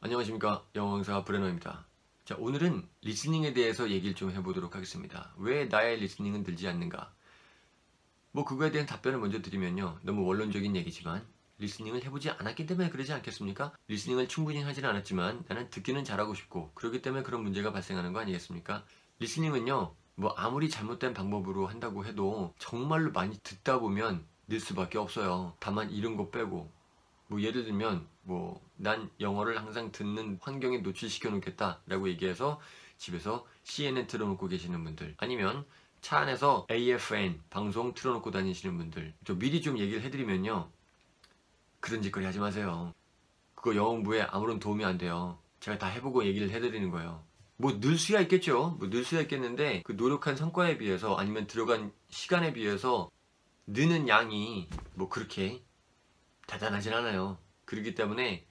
안녕하십니까, 영어 강사 브레너입니다. 자, 오늘은 리스닝에 대해서 얘기를 좀 해보도록 하겠습니다. 왜 나의 리스닝은 늘지 않는가? 그거에 대한 답변을 먼저 드리면요, 너무 원론적인 얘기지만 리스닝을 해보지 않았기 때문에 그러지 않겠습니까? 리스닝을 충분히 하지는 않았지만 나는 듣기는 잘하고 싶고 그렇기 때문에 그런 문제가 발생하는 거 아니겠습니까? 리스닝은요, 아무리 잘못된 방법으로 한다고 해도 정말로 많이 듣다 보면 늘 수밖에 없어요. 다만 이런 거 빼고 예를 들면 난 영어를 항상 듣는 환경에 노출시켜 놓겠다 라고 얘기해서 집에서 CNN 틀어놓고 계시는 분들, 아니면 차 안에서 AFN 방송 틀어놓고 다니시는 분들, 저 미리 좀 얘기를 해드리면요, 그런 짓거리 하지 마세요. 그거 영어 공부에 아무런 도움이 안 돼요. 제가 다 해보고 얘기를 해드리는 거예요. 늘 수야 있겠죠. 늘 수야 있겠는데 그 노력한 성과에 비해서, 아니면 들어간 시간에 비해서 느는 양이 그렇게 대단하진 않아요. 그렇기 때문에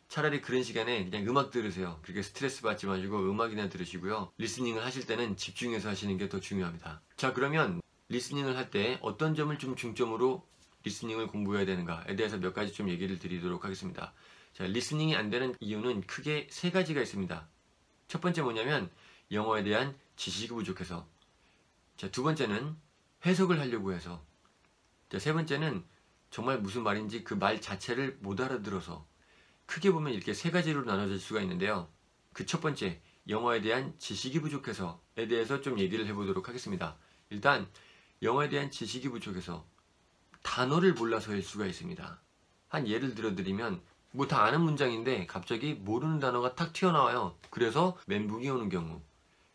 차라리 그런 시간에 그냥 음악 들으세요. 그렇게 스트레스 받지 마시고 음악이나 들으시고요. 리스닝을 하실 때는 집중해서 하시는 게 더 중요합니다. 자, 그러면 리스닝을 할 때 어떤 점을 좀 중점으로 리스닝을 공부해야 되는가에 대해서 몇 가지 좀 얘기를 드리도록 하겠습니다. 자, 리스닝이 안 되는 이유는 크게 세 가지가 있습니다. 첫 번째 뭐냐면 영어에 대한 지식이 부족해서, 자, 두 번째는 해석을 하려고 해서, 자, 세 번째는 정말 무슨 말인지 그 말 자체를 못 알아들어서. 크게 보면 이렇게 세 가지로 나눠질 수가 있는데요. 그 첫 번째, 영어에 대한 지식이 부족해서에 대해서 좀 얘기를 해보도록 하겠습니다. 일단 영어에 대한 지식이 부족해서 단어를 몰라서일 수가 있습니다. 한 예를 들어드리면 다 아는 문장인데 갑자기 모르는 단어가 탁 튀어나와요. 그래서 멘붕이 오는 경우.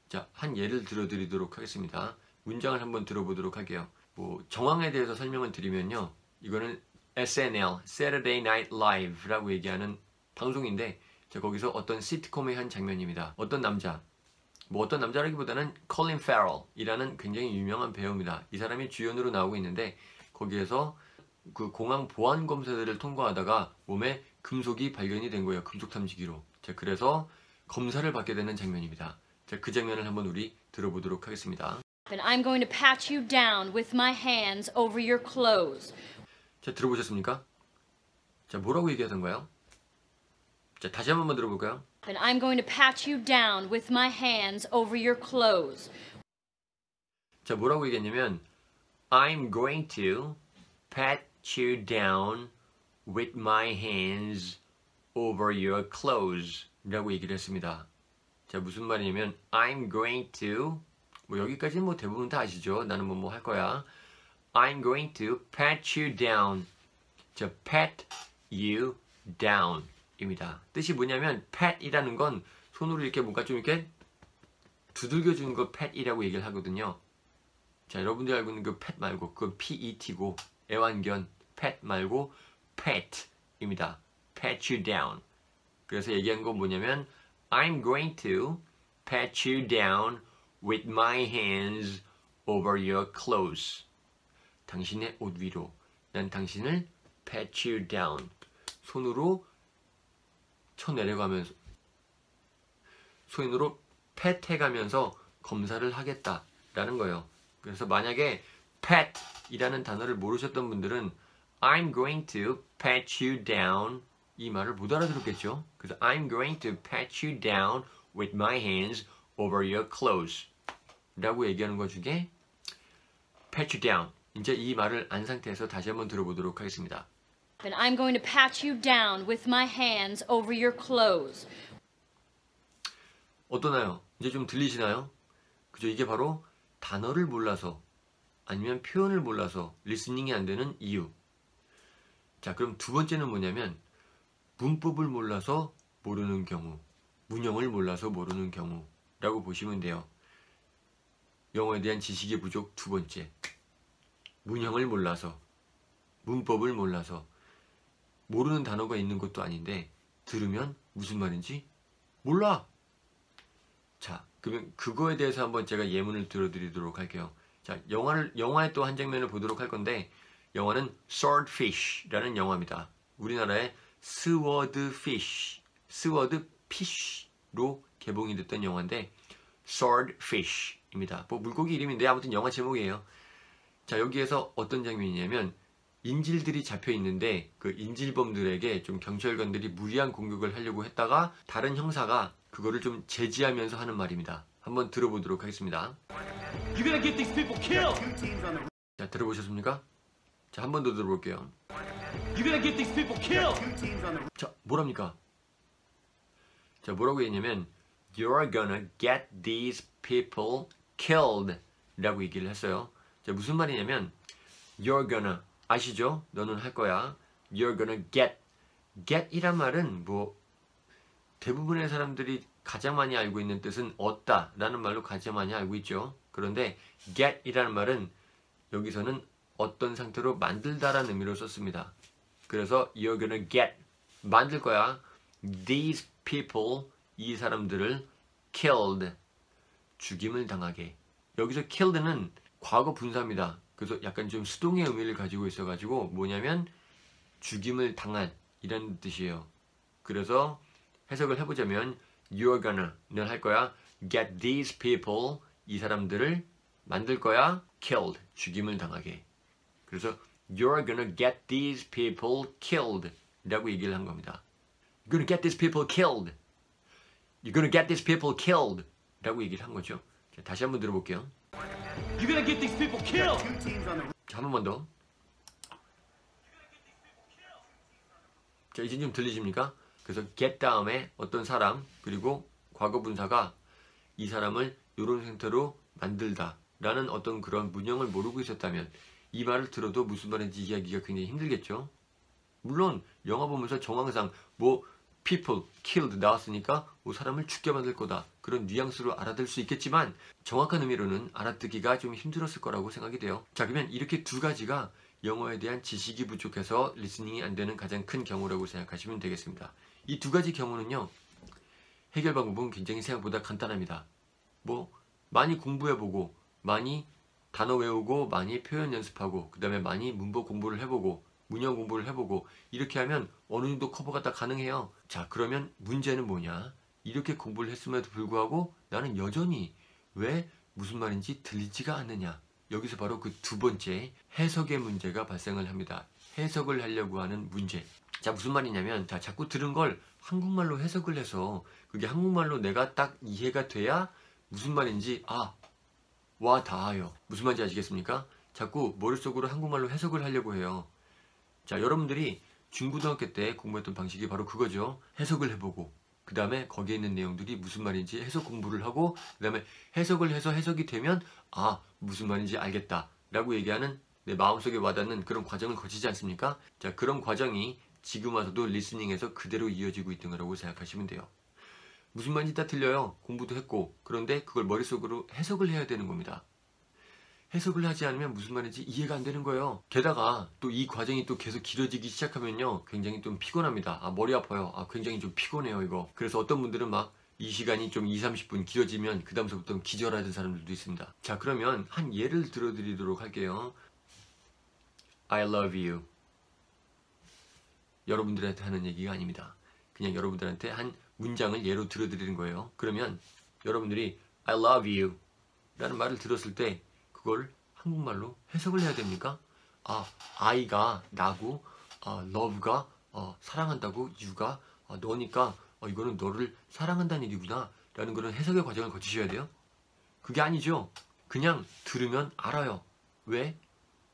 자, 한 예를 들어드리도록 하겠습니다. 문장을 한번 들어보도록 할게요. 정황에 대해서 설명을 드리면요, 이거는 SNL, Saturday Night Live라고 얘기하는 방송인데, 자, 거기서 어떤 시트콤의 한 장면입니다. 어떤 남자, 어떤 남자라기보다는 콜린 페럴이라는 굉장히 유명한 배우입니다. 이 사람이 주연으로 나오고 있는데, 거기에서 그 공항 보안 검사들을 통과하다가 몸에 금속이 발견이 된 거예요. 금속 탐지기로. 자, 그래서 검사를 받게 되는 장면입니다. 자, 그 장면을 한번 우리 들어보도록 하겠습니다. And I'm going to pat you down with my hands over your clothes. 자, 들어보셨습니까? 자, 뭐라고 얘기하던가요? 자, 다시 한 번만 들어볼까요? And I'm going to pat you down with my hands over your clothes. 자, 뭐라고 얘기했냐면 I'm going to pat you down with my hands over your clothes 라고 얘기를 했습니다. 자, 무슨 말이냐면 I'm going to, 여기까지는 대부분 다 아시죠? 나는 할 거야. I'm going to pat you down. 자, pat you down 입니다. 뜻이 뭐냐면 pat이라는 건 손으로 이렇게 뭔가 좀 이렇게 두들겨 주는 거 pat이라고 얘기를 하거든요. 자, 여러분들이 알고 있는 그 pat 말고 그건 PET고 애완견 pet 말고 pet입니다. pat you down. 그래서 얘기한 건 뭐냐면 I'm going to pat you down with my hands over your clothes. 당신의 옷 위로 난 당신을 pat you down, 손으로 쳐내려가면서, 손으로 pat해가면서 검사를 하겠다라는 거예요. 그래서 만약에 pat이라는 단어를 모르셨던 분들은 I'm going to pat you down 이 말을 못 알아들었겠죠. 그래서 I'm going to pat you down with my hands over your clothes 라고 얘기하는 것 중에 pat you down, 이제 이 말을 안 상태에서 다시 한번 들어보도록 하겠습니다. And I'm going to pat you down with my hands over your clothes. 어떠나요? 이제 좀 들리시나요? 그죠? 이게 바로 단어를 몰라서 아니면 표현을 몰라서 리스닝이 안 되는 이유. 자, 그럼 두 번째는 뭐냐면 문법을 몰라서 모르는 경우, 문형을 몰라서 모르는 경우라고 보시면 돼요. 영어에 대한 지식의 부족 두 번째. 문형을 몰라서, 문법을 몰라서, 모르는 단어가 있는 것도 아닌데 들으면 무슨 말인지 몰라. 자, 그러면 그거에 대해서 한번 제가 예문을 들어드리도록 할게요. 자, 영화의 또 한 장면을 보도록 할 건데, 영화는 Swordfish라는 영화입니다. 우리나라의 Swordfish, Swordfish로 개봉이 됐던 영화인데 Swordfish입니다. 물고기 이름인데 아무튼 영화 제목이에요. 자, 여기에서 어떤 장면이냐면 인질들이 잡혀 있는데 그 인질범들에게 좀 경찰관들이 무리한 공격을 하려고 했다가 다른 형사가 그거를 좀 제지하면서 하는 말입니다. 한번 들어보도록 하겠습니다. You're gonna get these people killed. 자, 들어보셨습니까? 자, 한 번 더 들어볼게요. You're gonna get these people killed. 자, 뭐랍니까? 자, 뭐라고 했냐면 You're gonna get these people killed 라고 얘기를 했어요. 자, 무슨 말이냐면 You're gonna, 아시죠? 너는 할 거야. You're gonna get 이란 말은 뭐 대부분의 사람들이 가장 많이 알고 있는 뜻은 얻다 라는 말로 가장 많이 알고 있죠. 그런데 get 이라는 말은 여기서는 어떤 상태로 만들다라는 의미로 썼습니다. 그래서 you're gonna get, 만들 거야. These people, 이 사람들을 killed, 죽임을 당하게. 여기서 killed는 과거 분사입니다. 그래서 약간 좀 수동의 의미를 가지고 있어가지고 뭐냐면 죽임을 당한 이라는 뜻이에요. 그래서 해석을 해보자면 you're gonna, 넌 할 거야. get these people, 이 사람들을 만들 거야. killed, 죽임을 당하게. 그래서 you're gonna get these people killed 라고 얘기를 한 겁니다. You're gonna get these people killed. You're gonna get these people killed 라고 얘기를 한 거죠. 자, 다시 한번 들어볼게요. You're gonna get these people killed. 자, 한 번만 더. 자, 이제 좀 들리십니까? 그래서 get 다음에 어떤 사람 그리고 과거 분사가 이 사람을 이런 상태로 만들다 라는 어떤 그런 문형을 모르고 있었다면 이 말을 들어도 무슨 말인지 이해하기가 굉장히 힘들겠죠. 물론 영화 보면서 정황상 뭐 people killed 나왔으니까 뭐 사람을 죽게 만들 거다 그런 뉘앙스로 알아들 수 있겠지만 정확한 의미로는 알아듣기가 좀 힘들었을 거라고 생각이 돼요. 자, 그러면 이렇게 두 가지가 영어에 대한 지식이 부족해서 리스닝이 안 되는 가장 큰 경우라고 생각하시면 되겠습니다. 이 두 가지 경우는요, 해결 방법은 굉장히 생각보다 간단합니다. 뭐 많이 공부해보고 많이 단어 외우고 많이 표현 연습하고 그 다음에 많이 문법 공부를 해보고 문형 공부를 해보고 이렇게 하면 어느 정도 커버가 다 가능해요. 자, 그러면 문제는 뭐냐? 이렇게 공부를 했음에도 불구하고 나는 여전히 왜 무슨 말인지 들리지가 않느냐? 여기서 바로 그 두 번째 해석의 문제가 발생을 합니다. 해석을 하려고 하는 문제. 자, 무슨 말이냐면 자, 자꾸 들은 걸 한국말로 해석을 해서 그게 한국말로 내가 딱 이해가 돼야 무슨 말인지 와 닿아요. 무슨 말인지 아시겠습니까? 자꾸 머릿속으로 한국말로 해석을 하려고 해요. 자, 여러분들이 중고등학교 때 공부했던 방식이 바로 그거죠. 해석을 해보고 그 다음에 거기에 있는 내용들이 무슨 말인지 해석 공부를 하고 그 다음에 해석을 해서 해석이 되면 무슨 말인지 알겠다 라고 얘기하는 내 마음속에 와닿는 그런 과정을 거치지 않습니까? 자, 그런 과정이 지금 와서도 리스닝에서 그대로 이어지고 있는 거라고 생각하시면 돼요. 무슨 말인지 다 들려요. 공부도 했고. 그런데 그걸 머릿속으로 해석을 해야 되는 겁니다. 해석을 하지 않으면 무슨 말인지 이해가 안 되는 거예요. 게다가 또 이 과정이 또 계속 길어지기 시작하면요, 굉장히 좀 피곤합니다. 머리 아파요. 굉장히 좀 피곤해요 이거. 그래서 어떤 분들은 막 이 시간이 좀 2-30분 길어지면 그 다음서부터 기절하는 사람들도 있습니다. 자, 그러면 한 예를 들어드리도록 할게요. I love you. 여러분들한테 하는 얘기가 아닙니다. 그냥 여러분들한테 한 문장을 예로 들어드리는 거예요. 그러면 여러분들이 I love you 라는 말을 들었을 때 그걸 한국말로 해석을 해야 됩니까? I가 나고 love가 사랑한다고 you가 너니까 이거는 너를 사랑한다는 얘기구나 라는 그런 해석의 과정을 거치셔야 돼요. 그게 아니죠. 그냥 들으면 알아요. 왜?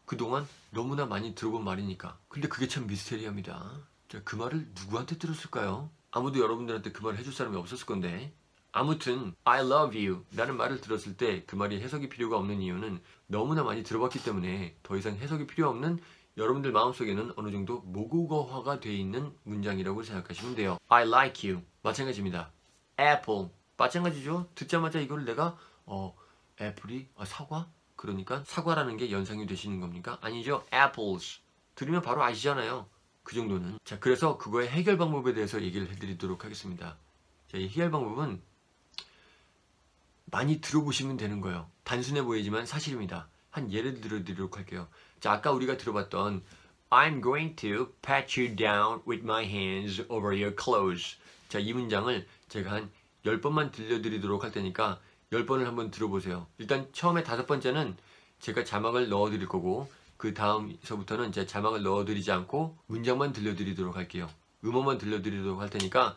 그동안 너무나 많이 들어본 말이니까. 근데 그게 참 미스테리합니다. 자, 그 말을 누구한테 들었을까요? 아무도 여러분들한테 그 말을 해줄 사람이 없었을 건데. 아무튼 I love you 라는 말을 들었을 때 그 말이 해석이 필요가 없는 이유는 너무나 많이 들어봤기 때문에 더 이상 해석이 필요 없는 여러분들 마음속에는 어느 정도 모국어화가 돼 있는 문장이라고 생각하시면 돼요. I like you 마찬가지입니다. Apple 마찬가지죠. 듣자마자 이걸 내가 애플이 사과? 그러니까 사과라는 게 연상이 되시는 겁니까? 아니죠. Apples 들으면 바로 아시잖아요. 그 정도는. 자, 그래서 그거의 해결 방법에 대해서 얘기를 해드리도록 하겠습니다. 자, 이 해결 방법은 많이 들어보시면 되는 거예요. 단순해 보이지만 사실입니다. 한 예를 들어드리도록 할게요. 자, 아까 우리가 들어봤던 I'm going to pat you down with my hands over your clothes. 자, 이 문장을 제가 한 10번만 들려드리도록 할 테니까 10번을 한번 들어보세요. 일단 처음에 5번째는 제가 자막을 넣어드릴 거고 그 다음서부터는 이제 자막을 넣어드리지 않고 문장만 들려드리도록 할게요. 음원만 들려드리도록 할 테니까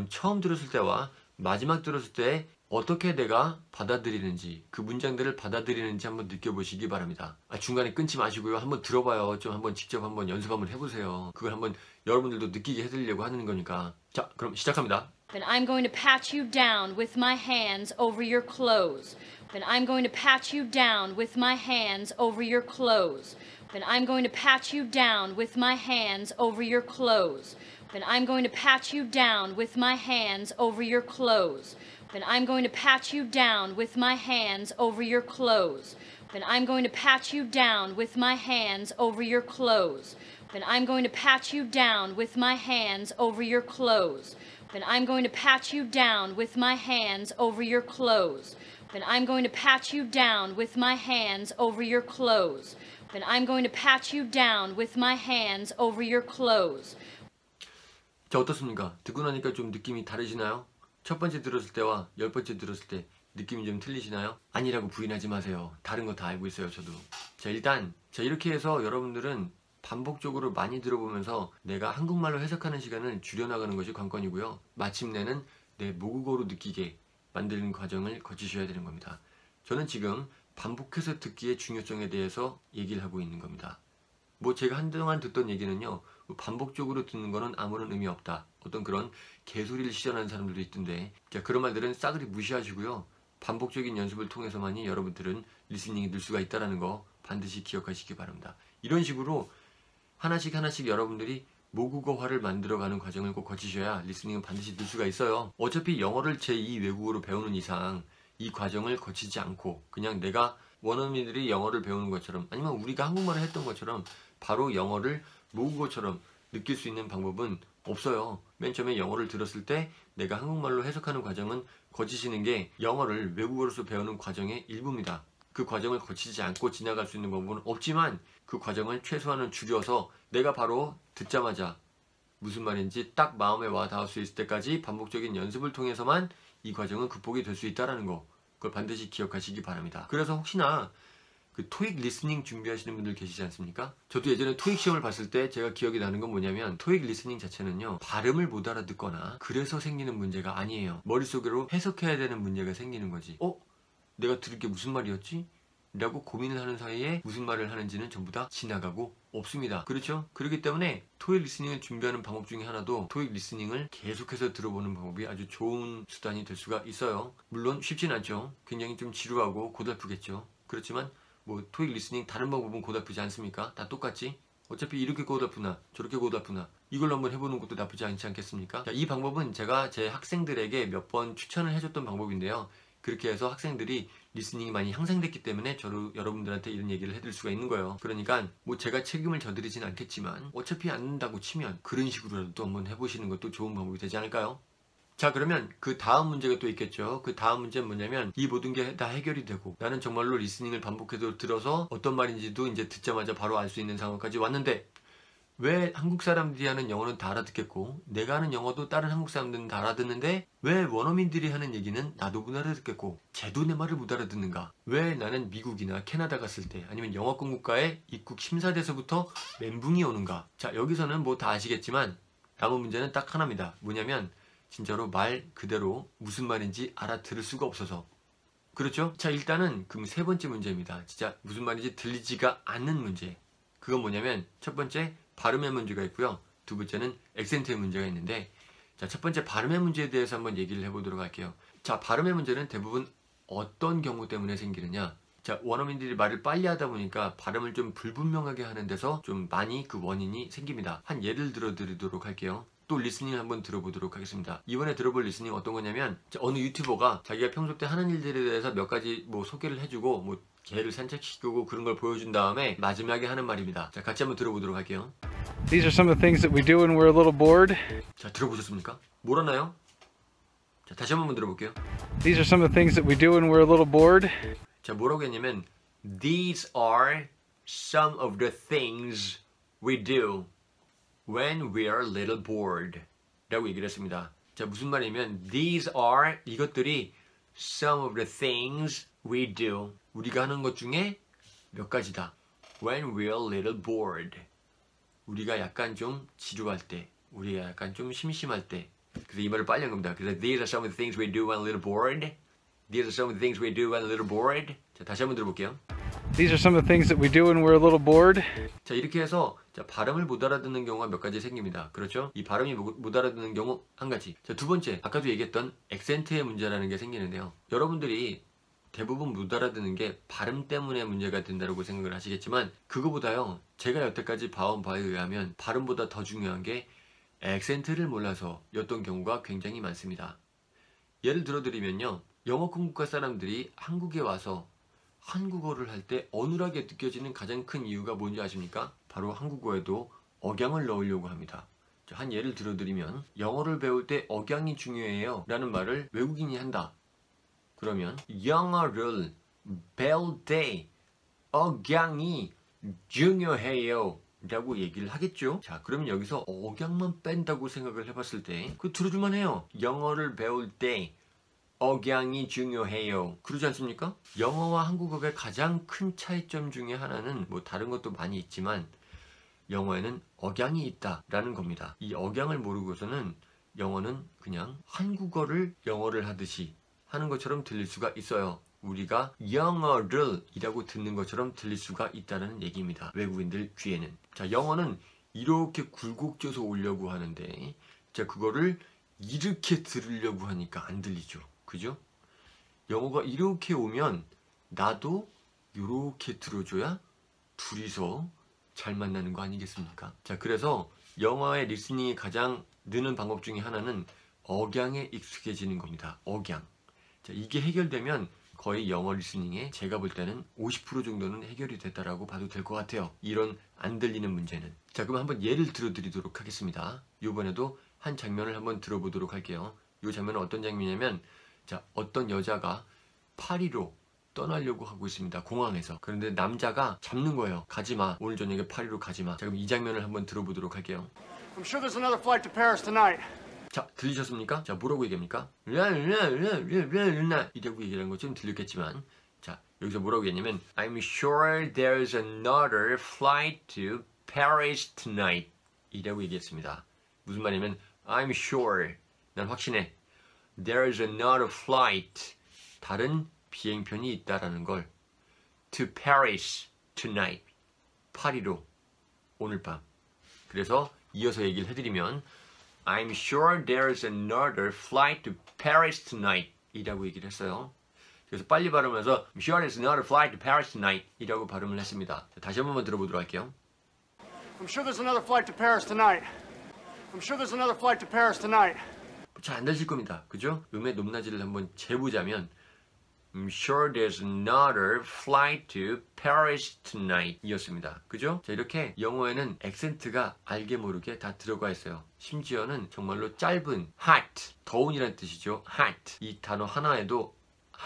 처음 들었을 때와 마지막 들었을 때 어떻게 내가 받아들이는지, 그 문장들을 받아들이는지 한번 느껴보시기 바랍니다. 중간에 끊지 마시고요. 한번 들어봐요. 좀 한번 직접 한번 연습 한번 해보세요. 그걸 한번 여러분들도 느끼게 해드리려고 하는 거니까. 자, 그럼 시작합니다. Then I'm going to pat you down with my hands over your clothes. Then I'm going to pat you down with my hands over your clothes. Then I'm going to pat you down with my hands over your clothes. Then I'm going to pat you down with my hands over your clothes. Then I'm going to pat you down with my hands over your clothes. Then I'm going to pat you down with my hands over your clothes. Then I'm going to pat you down with my hands over your clothes. Then I'm going to pat you down with my hands over your clothes. Then I'm going to pat you down with my hands over your clothes. Then I'm going to pat you down with my hands over your clothes. 자, 어떻습니까? 듣고 나니까 좀 느낌이 다르시나요? 첫 번째 들었을 때와 10번째 들었을 때 느낌이 좀 틀리시나요? 아니라고 부인하지 마세요. 다른 거 다 알고 있어요, 저도. 자, 일단 이렇게 해서 여러분들은 반복적으로 많이 들어보면서 내가 한국말로 해석하는 시간을 줄여나가는 것이 관건이고요. 마침내는 내 모국어로 느끼게 만드는 과정을 거치셔야 되는 겁니다. 저는 지금 반복해서 듣기의 중요성에 대해서 얘기를 하고 있는 겁니다. 뭐 제가 한동안 듣던 얘기는요, 반복적으로 듣는 거는 아무런 의미 없다, 어떤 그런 개소리를 시전하는 사람들도 있던데, 자, 그런 말들은 싸그리 무시하시고요. 반복적인 연습을 통해서만이 여러분들은 리스닝이 늘 수가 있다는 거 반드시 기억하시기 바랍니다. 이런 식으로 하나씩 여러분들이 모국어화를 만들어가는 과정을 꼭 거치셔야 리스닝은 반드시 늘 수가 있어요. 어차피 영어를 제2 외국어로 배우는 이상 이 과정을 거치지 않고 그냥 내가 원어민들이 영어를 배우는 것처럼, 아니면 우리가 한국말을 했던 것처럼 바로 영어를 모국어처럼 느낄 수 있는 방법은 없어요. 맨 처음에 영어를 들었을 때 내가 한국말로 해석하는 과정은 거치시는 게 영어를 외국어로서 배우는 과정의 일부입니다. 그 과정을 거치지 않고 지나갈 수 있는 방법은 없지만 그 과정을 최소한은 줄여서 내가 바로 듣자마자 무슨 말인지 딱 마음에 와 닿을 수 있을 때까지 반복적인 연습을 통해서만 이 과정은 극복이 될 수 있다는 거, 그걸 반드시 기억하시기 바랍니다. 그래서 혹시나 그 토익 리스닝 준비하시는 분들 계시지 않습니까? 저도 예전에 토익 시험을 봤을 때 제가 기억이 나는 건 뭐냐면, 토익 리스닝 자체는요, 발음을 못 알아듣거나 그래서 생기는 문제가 아니에요. 머릿속으로 해석해야 되는 문제가 생기는 거지. 내가 들은 게 무슨 말이었지? 라고 고민을 하는 사이에 무슨 말을 하는지는 전부 다 지나가고 없습니다. 그렇죠? 그렇기 때문에 토익 리스닝을 준비하는 방법 중에 하나도 토익 리스닝을 계속해서 들어보는 방법이 아주 좋은 수단이 될 수가 있어요. 물론 쉽진 않죠. 굉장히 좀 지루하고 고달프겠죠. 그렇지만 뭐 토익 리스닝 다른 방법은 고달프지 않습니까? 다 똑같지? 어차피 이렇게 고달프나 저렇게 고달프나 이걸로 한번 해보는 것도 나쁘지 않지 않겠습니까? 자, 이 방법은 제가 제 학생들에게 몇 번 추천을 해줬던 방법인데요. 그렇게 해서 학생들이 리스닝이 많이 향상됐기 때문에 여러분들한테 이런 얘기를 해드릴 수가 있는 거예요. 그러니까 뭐 제가 책임을 져드리진 않겠지만 어차피 안 된다고 치면 그런 식으로라도 또 한번 해보시는 것도 좋은 방법이 되지 않을까요? 자, 그러면 그 다음 문제가 또 있겠죠. 그 다음 문제는 뭐냐면, 이 모든 게 다 해결이 되고 나는 정말로 리스닝을 반복해서 들어서 어떤 말인지도 이제 듣자마자 바로 알 수 있는 상황까지 왔는데, 왜 한국 사람들이 하는 영어는 다 알아듣겠고 내가 하는 영어도 다른 한국 사람들은 다 알아듣는데 왜 원어민들이 하는 얘기는 나도 못 알아듣겠고 쟤도 내 말을 못 알아듣는가? 왜 나는 미국이나 캐나다 갔을 때 아니면 영어권 국가에 입국 심사돼서부터 멘붕이 오는가? 자, 여기서는 뭐 다 아시겠지만 남은 문제는 딱 하나입니다. 뭐냐면 진짜로 말 그대로 무슨 말인지 알아들을 수가 없어서. 그렇죠? 자, 일단은 그럼 세 번째 문제입니다. 진짜 무슨 말인지 들리지가 않는 문제. 그건 뭐냐면, 첫 번째 발음의 문제가 있고요. 두 번째는 액센트의 문제가 있는데, 자, 첫 번째 발음의 문제에 대해서 한번 얘기를 해보도록 할게요. 자, 발음의 문제는 대부분 어떤 경우 때문에 생기느냐? 자, 원어민들이 말을 빨리 하다 보니까 발음을 좀 불분명하게 하는 데서 좀 많이 그 원인이 생깁니다. 한 예를 들어 드리도록 할게요. 또 리스닝을 한번 들어보도록 하겠습니다. 이번에 들어볼 리스닝 어떤 거냐면, 어느 유튜버가 자기가 평소 때 하는 일들에 대해서 몇 가지 뭐 소개를 해주고 뭐 개를 산책시키고 그런 걸 보여준 다음에 마지막에 하는 말입니다. 자, 같이 한번 들어보도록 할게요. These are some of the things that we do when we're a little bored. 자, 들어보셨습니까? 뭐라나요? 자, 다시 한번 들어볼게요. These are some of the things that we do when we're a little bored. 자, 뭐라고 했냐면, These are some of the things we do when we are a little bored 라고 얘기를 했습니다. 자, 무슨 말이냐면 These are, 이것들이 some of the things we do, 우리가 하는 것 중에 몇 가지다. When we're a little bored. 우리가 약간 좀 지루할 때, 우리가 약간 좀 심심할 때. 그래서 이 말을 빨리 한 겁니다. 그래서 these are some of the things we do when a little bored. These are some of the things we do when a little bored. 자, 다시 한번 들어볼게요. These are some of the things that we do when we're a little bored. 자, 이렇게 해서 자, 발음을 못 알아듣는 경우가 몇 가지 생깁니다. 그렇죠? 이 발음이 못 알아듣는 경우 한 가지. 자, 두 번째, 아까도 얘기했던 액센트의 문제라는 게 생기는데요. 여러분들이 대부분 못 알아듣는 게 발음 때문에 문제가 된다고 생각을 하시겠지만 그거보다요, 제가 여태까지 봐온 바에 의하면 발음보다 더 중요한 게 액센트를 몰라서 였던 경우가 굉장히 많습니다. 예를 들어드리면요, 영어 공부과 사람들이 한국에 와서 한국어를 할 때 어눌하게 느껴지는 가장 큰 이유가 뭔지 아십니까? 바로 한국어에도 억양을 넣으려고 합니다. 한 예를 들어드리면 영어를 배울 때 억양이 중요해요 라는 말을 외국인이 한다. 그러면 영어를 배울 때 억양이 중요해요 라고 얘기를 하겠죠. 자, 그러면 여기서 억양만 뺀다고 생각을 해봤을 때 그거 들어줄만 해요. 영어를 배울 때 억양이 중요해요. 그러지 않습니까? 영어와 한국어의 가장 큰 차이점 중에 하나는 뭐 다른 것도 많이 있지만 영어에는 억양이 있다라는 겁니다. 이 억양을 모르고서는 영어는 그냥 한국어를 영어를 하듯이 하는 것처럼 들릴 수가 있어요. 우리가 영어를 이라고 듣는 것처럼 들릴 수가 있다는 얘기입니다. 외국인들 귀에는. 자, 영어는 이렇게 굴곡져서 오려고 하는데 자, 그거를 이렇게 들으려고 하니까 안 들리죠. 그죠? 영어가 이렇게 오면 나도 이렇게 들어줘야 둘이서 잘 만나는 거 아니겠습니까? 자, 그래서 영어의 리스닝이 가장 느는 방법 중에 하나는 억양에 익숙해지는 겁니다. 억양. 자, 이게 해결되면 거의 영어 리스닝에 제가 볼 때는 50% 정도는 해결이 됐다라고 봐도 될 것 같아요. 이런 안 들리는 문제는. 자, 그럼 한번 예를 들어드리도록 하겠습니다. 이번에도 한 장면을 한번 들어보도록 할게요. 이 장면은 어떤 장면이냐면 자, 어떤 여자가 파리로 떠나려고 하고 있습니다. 공항에서. 그런데 남자가 잡는 거예요. 가지마. 오늘 저녁에 파리로 가지마. 자, 그럼 이 장면을 한번 들어보도록 할게요. I'm sure there's another flight to Paris tonight. 자, 들리셨습니까? 자, 뭐라고 얘기합니까? 이라고 얘기하는 것처럼 들렸겠지만 자, 여기서 뭐라고 얘기했냐면 I'm sure there's another flight to Paris tonight 이라고 얘기했습니다. 무슨 말이냐면 I'm sure, 난 확신해. There's another flight, 다른 비행편이 있다라는 걸 to Paris tonight, 파리로 오늘 밤. 그래서 이어서 얘기를 해드리면 I'm sure there's another flight to Paris tonight 이라고 얘기를 했어요. 그래서 빨리 발음해서 I'm sure there's another flight to Paris tonight 이라고 발음을 했습니다. 자, 다시 한 번만 들어보도록 할게요. I'm sure there's another flight to Paris tonight. I'm sure there's another flight to Paris tonight. 잘 안 들릴 겁니다. 그죠? 음의 높낮이를 한번 재보자면 I'm sure there's another flight to Paris tonight 이었습니다. 그죠? 자, 이렇게 영어에는 액센트가 알게 모르게 다 들어가 있어요. 심지어는 정말로 짧은 hot, 더운이라는 뜻이죠. hot. 이 단어 하나에도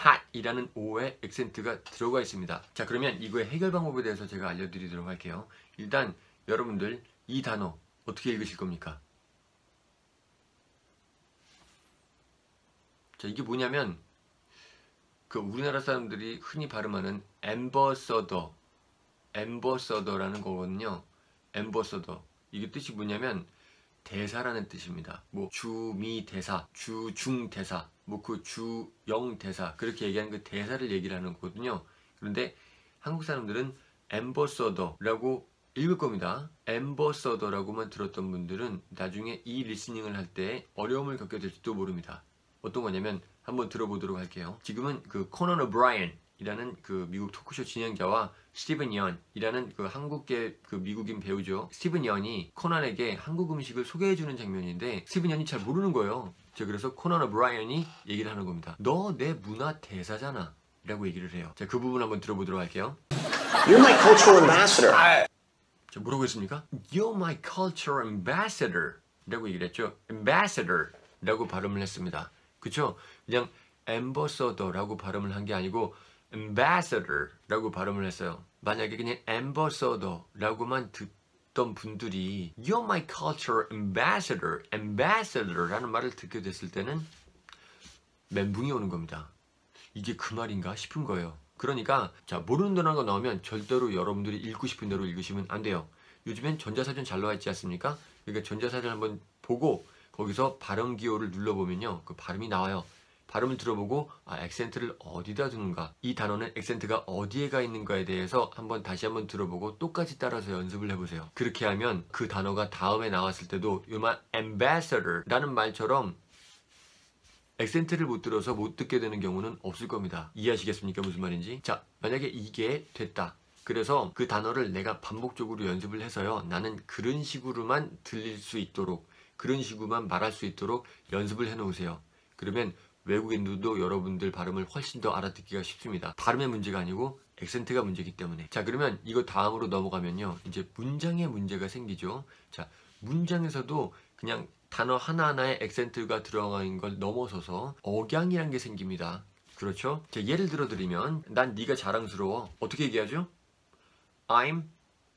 hot 이라는 O의 액센트가 들어가 있습니다. 자, 그러면 이거의 해결 방법에 대해서 제가 알려드리도록 할게요. 일단 여러분들 이 단어 어떻게 읽으실 겁니까? 자, 이게 뭐냐면 그 우리나라 사람들이 흔히 발음하는 엠버서더라는 거거든요. 엠버서더. 이게 뜻이 뭐냐면 대사라는 뜻입니다. 뭐 주미 대사, 주중 대사, 뭐 그 주영 대사 그렇게 얘기하는 그 대사를 얘기를 하는 거거든요. 그런데 한국 사람들은 엠버서더라고 읽을 겁니다. 엠버서더라고만 들었던 분들은 나중에 이 리스닝을 할 때 어려움을 겪게 될지도 모릅니다. 어떤 거냐면 한번 들어보도록 할게요. 지금은 그 코난 오브라이언이라는 그 미국 토크쇼 진행자와 스티븐 연이라는 그 한국계 그 미국인 배우죠. 스티븐 연이 코난에게 한국 음식을 소개해주는 장면인데 스티븐 연이 잘 모르는 거예요. 자, 그래서 코난 오브라이언이 얘기를 하는 겁니다. 너 내 문화 대사잖아 라고 얘기를 해요. 자, 그 부분 한번 들어보도록 할게요. You're my cultural ambassador. 자, 뭐라고 했습니까? You're my cultural ambassador 라고 얘기를 했죠. ambassador 라고 발음을 했습니다. 그쵸? 그냥 ambassador라고 발음을 한 게 아니고 ambassador라고 발음을 했어요. 만약에 그냥 ambassador라고만 듣던 분들이 You're my cultural ambassador, ambassador라는 말을 듣게 됐을 때는 멘붕이 오는 겁니다. 이게 그 말인가 싶은 거예요. 그러니까 자, 모르는 단어가 나오면 절대로 여러분들이 읽고 싶은 대로 읽으시면 안 돼요. 요즘엔 전자사전 잘 나와 있지 않습니까? 그러니까 전자사전 한번 보고 거기서 발음 기호를 눌러보면요, 그 발음이 나와요. 발음을 들어보고 액센트를 어디다 두는가, 이 단어는 액센트가 어디에 가 있는가에 대해서 다시 한번 들어보고 똑같이 따라서 연습을 해보세요. 그렇게 하면 그 단어가 다음에 나왔을 때도 이 말 ambassador 라는 말처럼 액센트를 못 들어서 못 듣게 되는 경우는 없을 겁니다. 이해하시겠습니까? 무슨 말인지? 자, 만약에 이게 됐다. 그래서 그 단어를 내가 반복적으로 연습을 해서요, 나는 그런 식으로만 들릴 수 있도록, 그런 식으로만 말할 수 있도록 연습을 해 놓으세요. 그러면 외국인들도 여러분들 발음을 훨씬 더 알아듣기가 쉽습니다. 발음의 문제가 아니고 액센트가 문제이기 때문에. 자, 그러면 이거 다음으로 넘어가면요, 이제 문장에 문제가 생기죠. 자, 문장에서도 그냥 단어 하나하나에 액센트가 들어가는 걸 넘어서서 억양이란 게 생깁니다. 그렇죠? 자, 예를 들어 드리면, 난 네가 자랑스러워. 어떻게 얘기하죠? I'm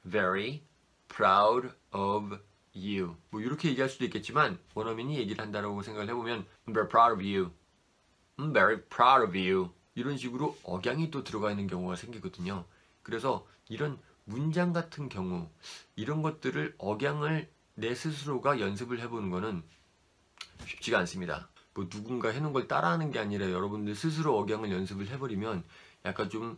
very proud of you. 뭐 이렇게 얘기할 수도 있겠지만, 원어민이 얘기를 한다고 생각을 해보면 I'm very proud of you. I'm very proud of you. 이런 식으로 억양이 또 들어가 있는 경우가 생기거든요. 그래서 이런 문장 같은 경우, 이런 것들을 억양을 내 스스로가 연습을 해보는 거는 쉽지가 않습니다. 뭐 누군가 해놓은 걸 따라하는 게 아니라 여러분들 스스로 억양을 연습을 해버리면 약간 좀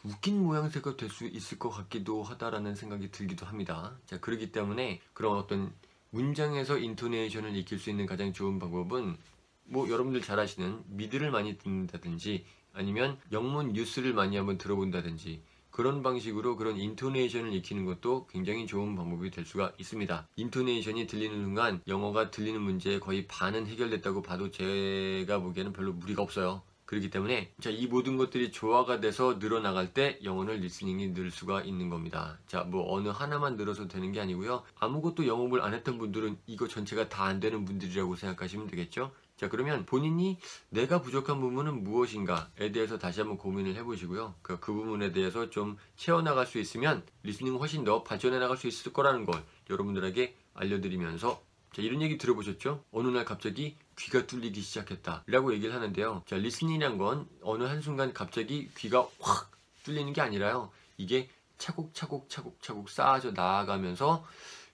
웃긴 모양새가 될 수 있을 것 같기도 하다라는 생각이 들기도 합니다. 자, 그렇기 때문에 그런 어떤 문장에서 인토네이션을 익힐 수 있는 가장 좋은 방법은 뭐 여러분들 잘 아시는 미드를 많이 듣는다든지 아니면 영문 뉴스를 많이 한번 들어본다든지 그런 방식으로 그런 인토네이션을 익히는 것도 굉장히 좋은 방법이 될 수가 있습니다. 인토네이션이 들리는 순간 영어가 들리는 문제의 거의 반은 해결됐다고 봐도 제가 보기에는 별로 무리가 없어요. 그렇기 때문에 자, 이 모든 것들이 조화가 돼서 늘어나갈 때 영어는 리스닝이 늘 수가 있는 겁니다. 자, 뭐 어느 하나만 늘어서 되는 게 아니고요, 아무것도 영업을 안 했던 분들은 이거 전체가 다 안 되는 분들이라고 생각하시면 되겠죠. 자, 그러면 본인이 내가 부족한 부분은 무엇인가에 대해서 다시 한번 고민을 해보시고요, 그 부분에 대해서 좀 채워나갈 수 있으면 리스닝은 훨씬 더 발전해 나갈 수 있을 거라는 걸 여러분들에게 알려드리면서, 자, 이런 얘기 들어보셨죠? 어느 날 갑자기 귀가 뚫리기 시작했다 라고 얘기를 하는데요, 자, 리스닝이란 건 어느 한순간 갑자기 귀가 확 뚫리는 게 아니라요, 이게 차곡차곡 쌓아져 나아가면서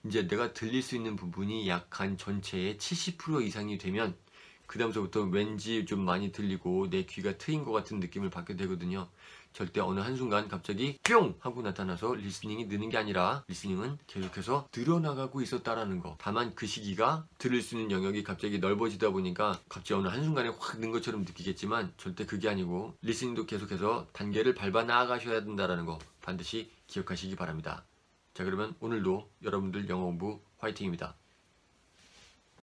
이제 내가 들릴 수 있는 부분이 약 한 전체의 70% 이상이 되면 그 다음서부터 왠지 좀 많이 들리고 내 귀가 트인 것 같은 느낌을 받게 되거든요. 절대 어느 한순간 갑자기 뿅 하고 나타나서 리스닝이 느는 게 아니라 리스닝은 계속해서 늘어나가고 있었다라는 거. 다만 그 시기가 들을 수 있는 영역이 갑자기 넓어지다 보니까 갑자기 어느 한순간에 확 는 것처럼 느끼겠지만 절대 그게 아니고 리스닝도 계속해서 단계를 밟아 나아가셔야 된다는 거 반드시 기억하시기 바랍니다. 자, 그러면 오늘도 여러분들 영어 공부 화이팅입니다.